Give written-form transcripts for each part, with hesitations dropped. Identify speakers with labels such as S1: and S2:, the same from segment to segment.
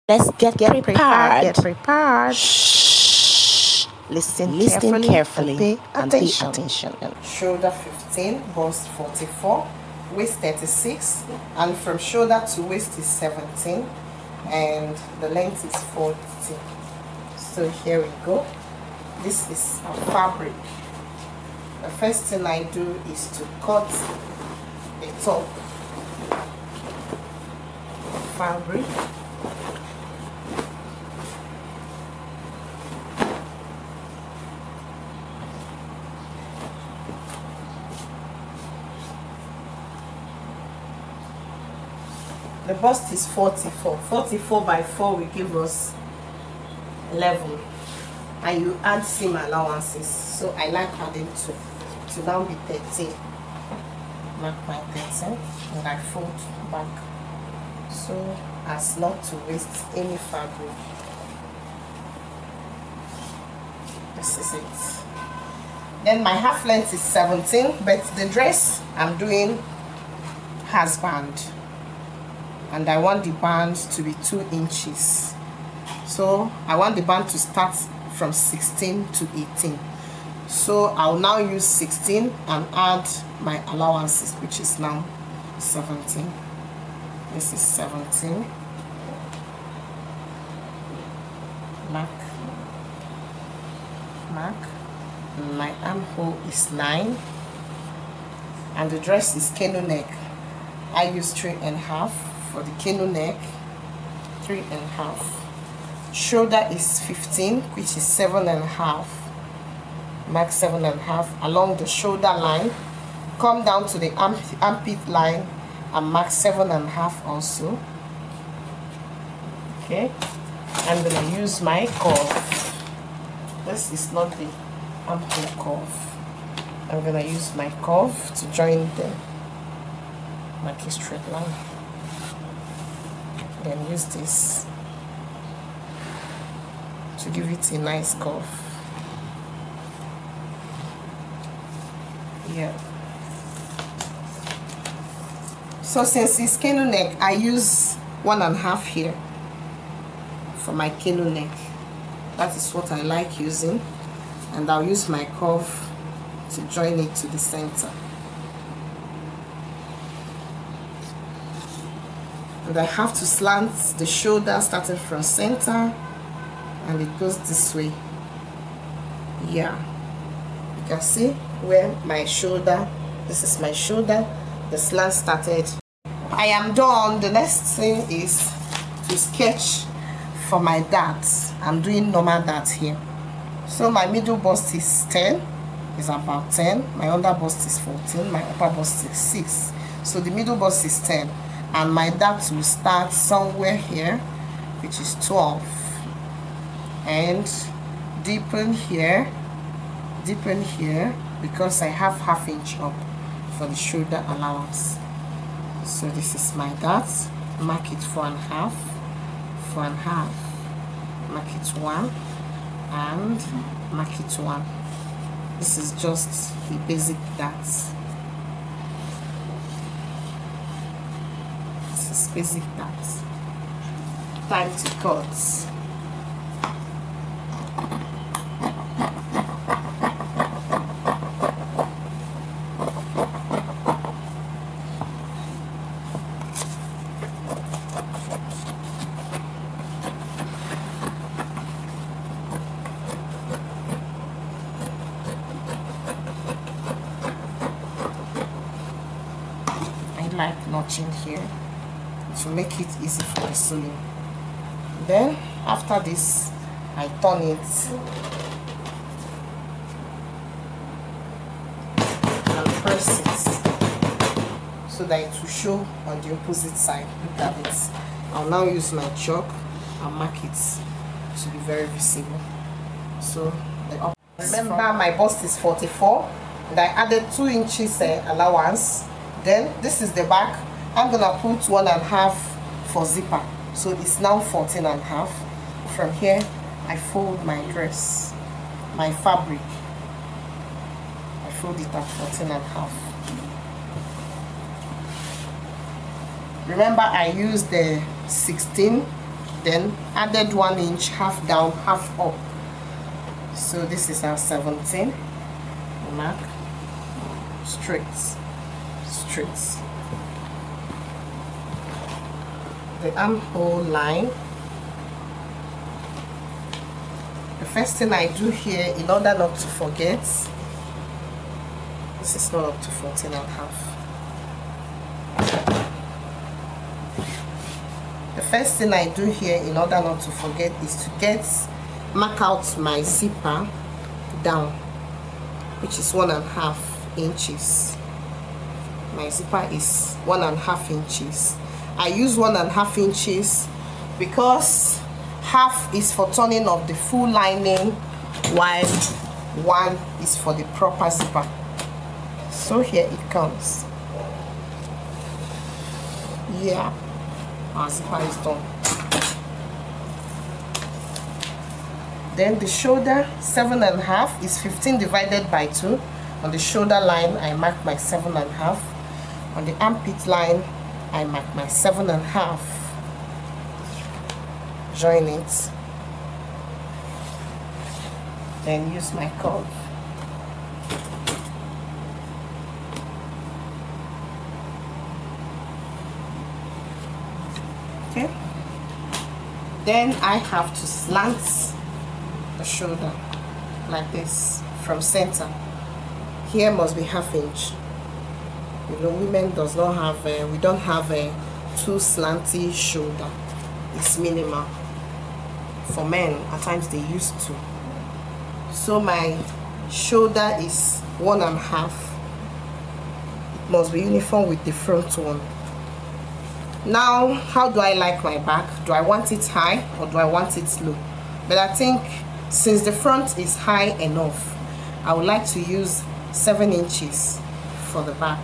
S1: Let's get prepared.
S2: Get prepared.
S1: Shh.
S2: Listen
S1: carefully
S2: and pay
S1: and
S2: attention.
S3: Shoulder 15, bust 44, waist 36, and from shoulder to waist is 17, and the length is 40. So here we go. This is a fabric. The first thing I do is to cut the top fabric. The bust is 44. 44 by 4 will give us 11. And you add seam allowances. So I like adding 2 to now be 13. Mark my 13 and I fold back so as not to waste any fabric. This is it. Then my half length is 17, but the dress I'm doing has band. And I want the band to be 2 inches. So I want the band to start from 16 to 18. So I'll now use 16 and add my allowances, which is now 17. This is 17. Mark. And my armhole is 9. And the dress is canoe neck. I use 3.5 for the canoe neck. 3.5. Shoulder is 15, which is 7.5. Mark 7.5 along the shoulder line. Come down to the armpit line and mark 7.5 also. Okay, I'm gonna use my curve. This is not the armhole curve. I'm gonna use my curve to join them. Mark a straight line. Then use this to give it a nice curve. Yeah. So since it's canoe neck, I use 1.5 here for my canoe neck. That is what I like using, and I'll use my curve to join it to the center. And I have to slant the shoulder starting from center, and it goes this way. Yeah, you can see where my shoulder, this is my shoulder, the slant started. I am done. The next thing is to sketch for my darts. I'm doing normal darts here. So my middle bust is 10, is about 10. My under bust is 14, my upper bust is 6. So the middle bust is 10, and my darts will start somewhere here, which is 12, and deepen here, because I have ½ inch up for the shoulder allowance. So this is my dart. Mark it 4.5, 4.5, mark it 1, and mark it 1. This is just the basic darts. This is basic darts. Time to cut. Like notching here to make it easy for the sewing. Then after this, I turn it and press it so that it will show on the opposite side. Look at it. I'll now use my chalk and mark it to be very visible. So remember, my bust is 44 and I added 2 inches allowance. Then this is the back. I'm gonna put 1.5 for zipper, so it's now 14.5. From here I fold my dress, my fabric, I fold it at 14.5. Remember, I used the 16 then added 1 inch, half down, half up. So this is our 17. Mark straight. The armhole line. The first thing I do here, in order not to forget, this is not up to 14 and a half. The first thing I do here, in order not to forget, is to mark out my zipper down, which is 1.5 inches. My zipper is 1.5 inches. I use 1.5 inches because half is for turning off the full lining, while 1 is for the proper zipper. So here it comes. Yeah, our zipper is done. Then the shoulder, 7.5 is 15 divided by 2. On the shoulder line, I mark my 7.5. On the armpit line, I mark my 7.5. Join it. Then use my curve. Okay. Then I have to slant the shoulder like this from center. Here must be 1/2 inch. You know, women does not have we don't have a too slanty shoulder. It's minimal. For men, at times they used to. So my shoulder is 1.5. It must be uniform with the front one. Now, how do I like my back? Do I want it high or do I want it low? But I think since the front is high enough, I would like to use 7 inches for the back.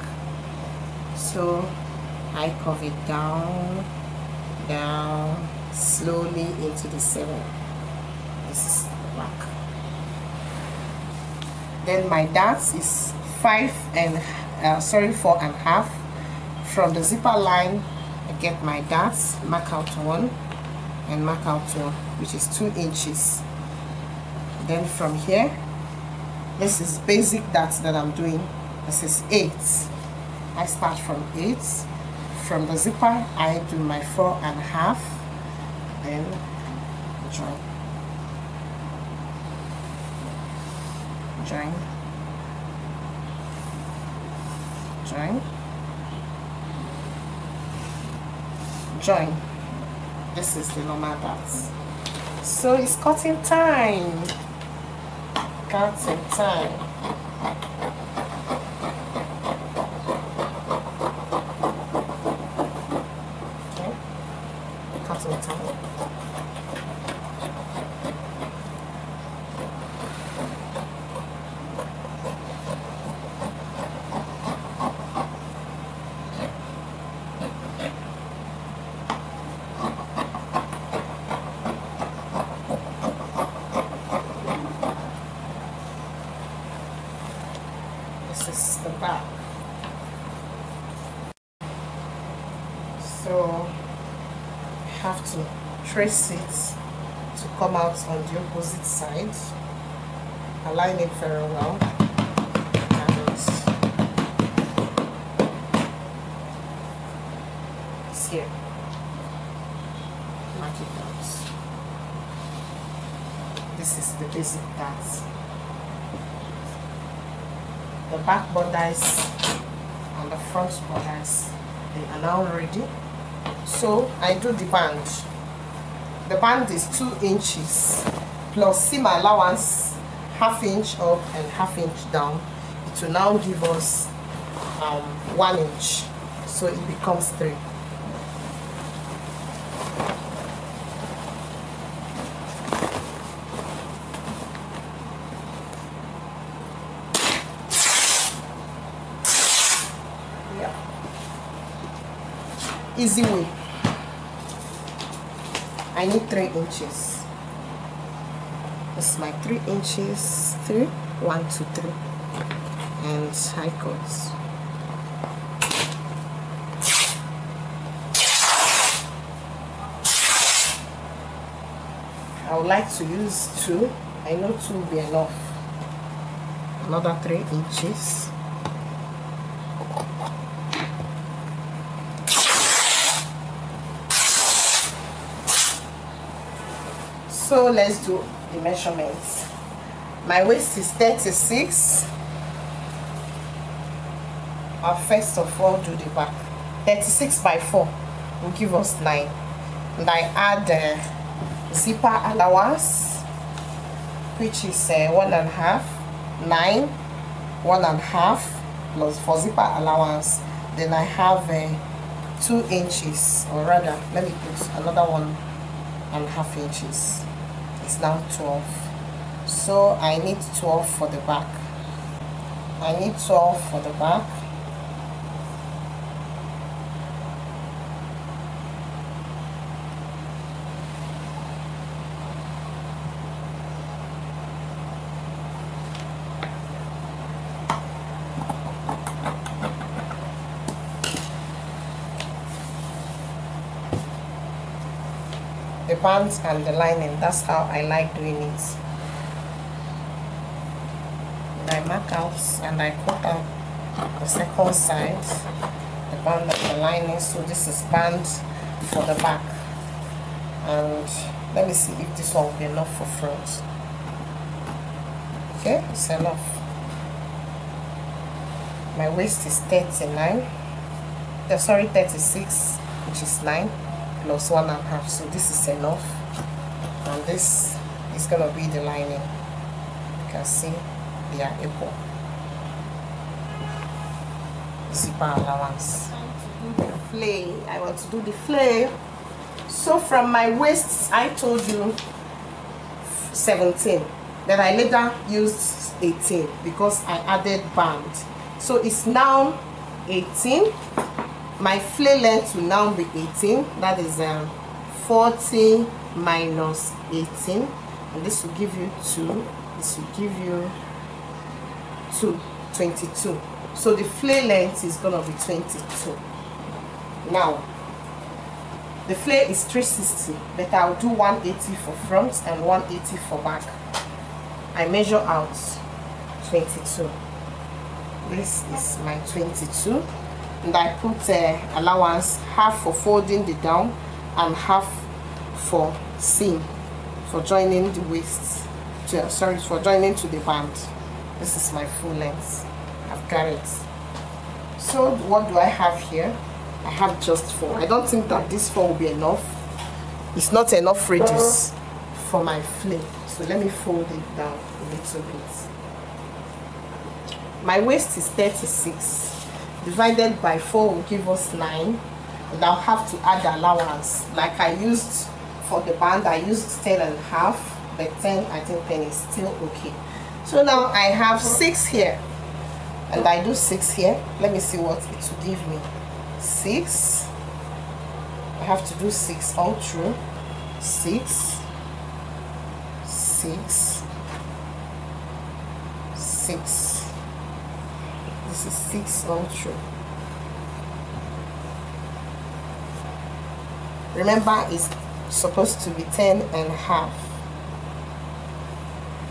S3: So I curve it down, slowly into the 7. This is the back. Then my dart is 4.5. From the zipper line, I get my darts, mark out 1 and mark out 1, which is 2 inches. Then from here, this is basic darts that I'm doing. This is 8. I start from 8. From the zipper, I do my 4.5. Then join. Join. Join. Join. This is the normal darts. So it's cutting time. Cutting time. Okay. Cutting time. This is the back. So I have to trace it to come out on the opposite side. Align it very well. And it's here. Mark it out. This is the basic dart. The back borders and the front borders, they are now ready. So I do the band. The band is 2 inches plus seam allowance 1/2 inch up and 1/2 inch down. It will now give us 1 inch, so it becomes 3. Easy way. I need 3 inches. This is my 3 inches. 3, 1, 2, 3, and high cuts. I would like to use 2. I know 2 will be enough. Another 3 inches. So let's do the measurements. My waist is 36. I'll first of all do the back. 36 by 4 will give us 9. And I add zipper allowance, which is 1.5, 9, 1.5 plus for zipper allowance. Then I have 2 inches, or rather, let me put another 1.5 inches. It's now 12. So I need 12 for the back. I need 12 for the back. The bands and the lining, that's how I like doing it. I mark out and I cut out the second side, the band and the lining. So this is band for the back, and let me see if this one will be enough for front. Okay, it's enough. My waist is 39, sorry, 36, which is 9 plus 1.5, so this is enough. And this is gonna be the lining. You can see they are equal. Zipper allowance. I want to do the flare. So from my waist, I told you 17. Then I later used 18 because I added band. So it's now 18. My flare length will now be 18. That is 40 minus 18. And this will give you 2. This will give you 22. So the flare length is going to be 22. Now, the flare is 360, but I'll do 180 for front and 180 for back. I measure out 22. This is my 22. And I put allowance half for folding the down and half for seam, for joining the waist to, for joining to the band. This is my full length. I've got it. So what do I have here? I have just 4. I don't think that this 4 will be enough. It's not enough radius for my flare. So let me fold it down a little bit. My waist is 36. Divided by 4 will give us 9, and I'll have to add the allowance like I used for the band. I used 10.5, but 10, I think 10 is still okay. So now I have 6 here, and I do 6 here. Let me see what it will give me. 6. I have to do 6 all through. 6, 6, 6. This is 6 all through. Remember, it's supposed to be 10.5.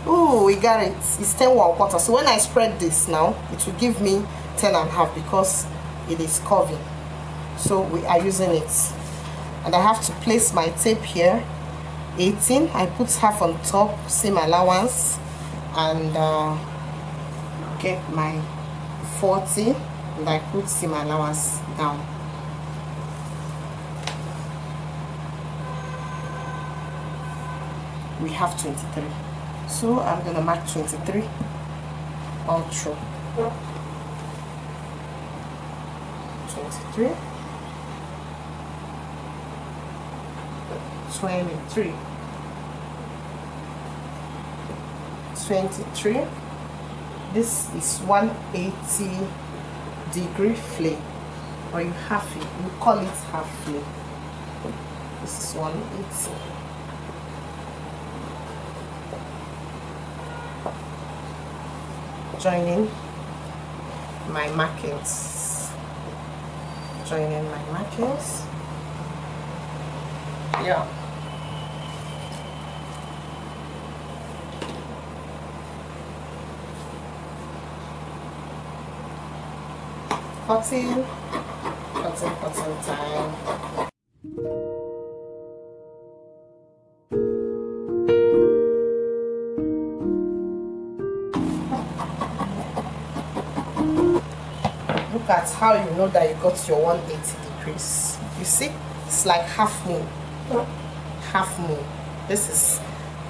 S3: Oh, we got it. It's 10 1/4. So when I spread this now, it will give me 10.5 because it is curving. So we are using it. And I have to place my tape here. 18. I put half on top, seam allowance, and get my 40, and I put seam allowance down. We have 23, so I'm gonna mark 23 all through. 23, 23, 23. This is 180-degree flare, or you half it. You call it half flare. This is 180. Joining my markings. Joining my markings. Yeah. cutting time. Look at how you know that you got your 180 degrees. You see, it's like half moon. Half moon. This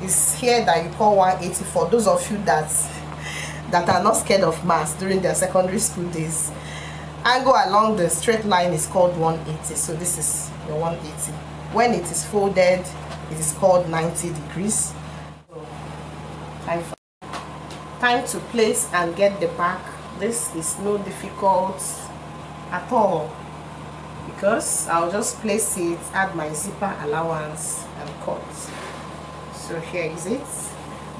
S3: is here that you call 180 for those of you that are not scared of maths during their secondary school days. Angle along the straight line is called 180. So this is your 180. When it is folded, it is called 90 degrees. So time to place and get the back. This is no difficult at all, because I'll just place it, add my zipper allowance and cut. So here is it.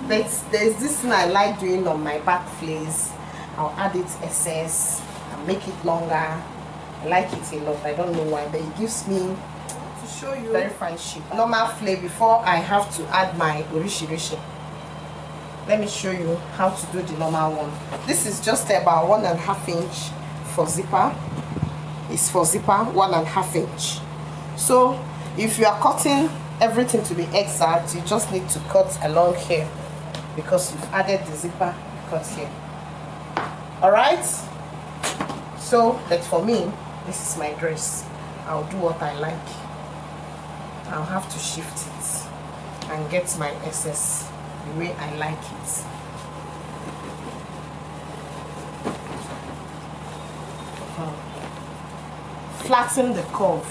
S3: But there's this thing I like doing on my back flares. I'll add it excess and make it longer. I like it a lot. I don't know why, but it gives me, to show you, very fine shape. Normal flare before I have to add my orishirishi. Let me show you how to do the normal one. This is just about 1.5 inch for zipper. It's for zipper 1.5 inch. So if you are cutting everything to be exact, you just need to cut along here, because you've added the zipper, you cut here. Alright, so but for me, this is my dress. I'll do what I like. I'll have to shift it and get my excess the way I like it. Flatten the curve.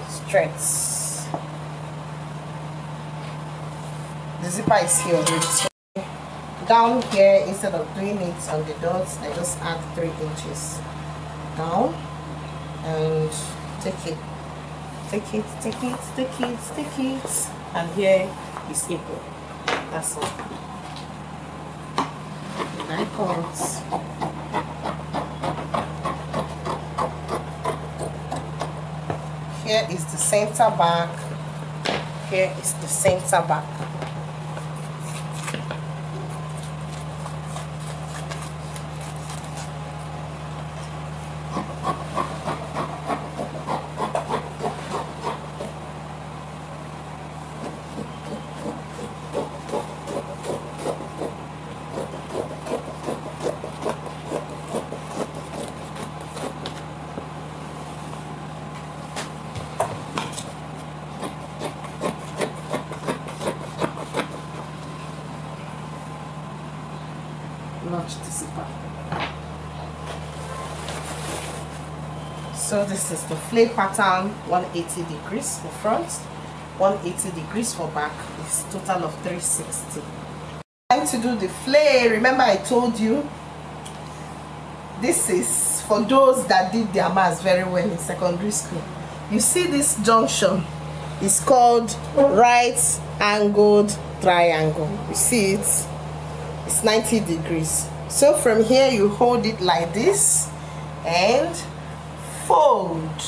S3: Stretch. The zipper is here already. So down here, instead of doing it on the dots, I just add 3 inches down and take it, and here is equal. That's all. And I cut. Here is the center back. Here is the center back. Notch the zipper. So this is the flare pattern, 180 degrees for front, 180 degrees for back. It's total of 360. Time to do the flare. Remember I told you this is for those that did their maths very well in secondary school. You see this junction is called right angled triangle. You see it? It's 90 degrees. So from here you hold it like this and fold.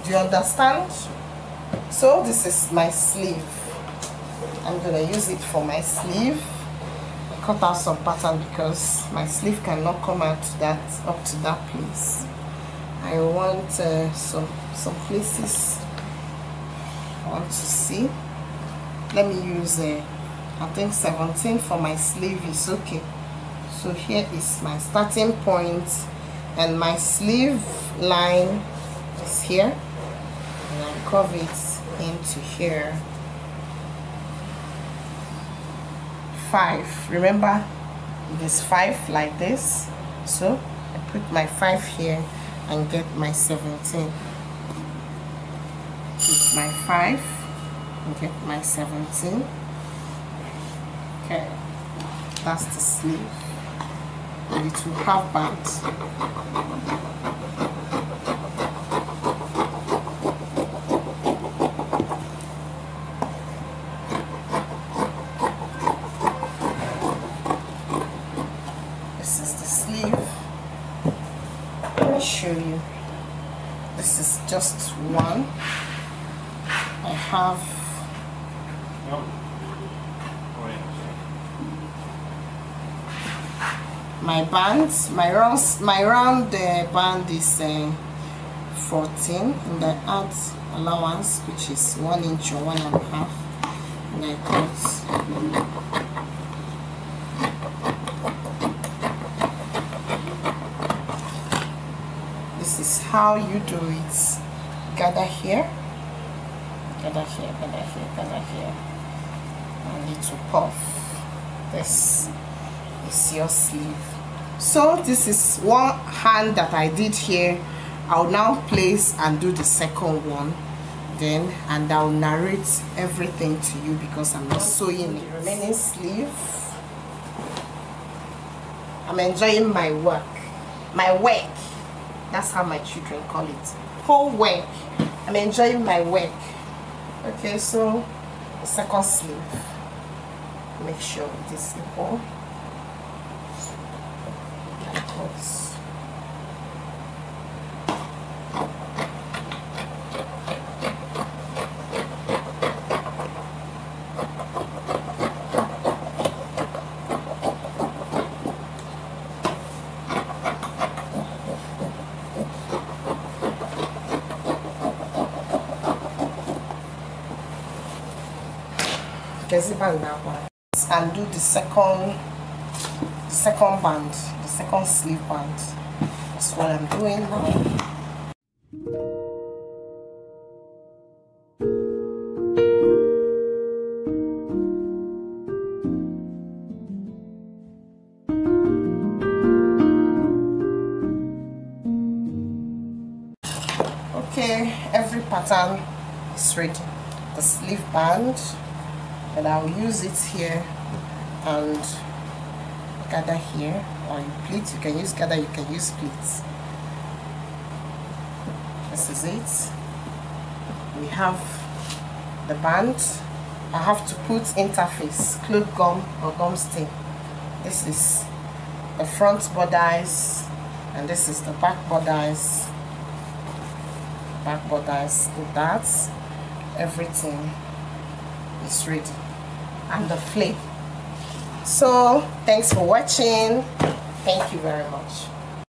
S3: Do you understand? So this is my sleeve. I'm gonna use it for my sleeve. I cut out some pattern because my sleeve cannot come out to that, up to that place. I want some places I want to see. Let me use I think 17 for my sleeve is okay. So here is my starting point, and my sleeve line is here, and I curve it into here. 5. Remember, it is 5 like this. So I put my 5 here and get my 17. Put my 5 and get my 17. Okay, that's the sleeve, and it will have bands. This is the sleeve. Let me show you. This is just one. I have my bands. My round band is 14, and I add allowance, which is 1 inch or 1.5, and I cut. This is how you do it. Gather here, gather here, gather here, gather here, and it will puff. This is your sleeve. So this is one hand that I did here. I'll now place and do the second one, then, and I'll narrate everything to you because I'm not sewing the remaining sleeve. I'm enjoying my work. That's how my children call it. Whole work. I'm enjoying my work. Okay, so the second sleeve. Make sure it is equal. And do the second band, the second sleeve band. That's what I'm doing now. Okay, every pattern is ready. The sleeve band, and I'll use it here and gather here, or you pleat. You can use gather, you can use pleats. This is it. We have the band. I have to put interface, cloth gum or gum stain. This is the front borders, and this is the back borders. The darts, everything is ready, and the flame. So thanks for watching. Thank you very much.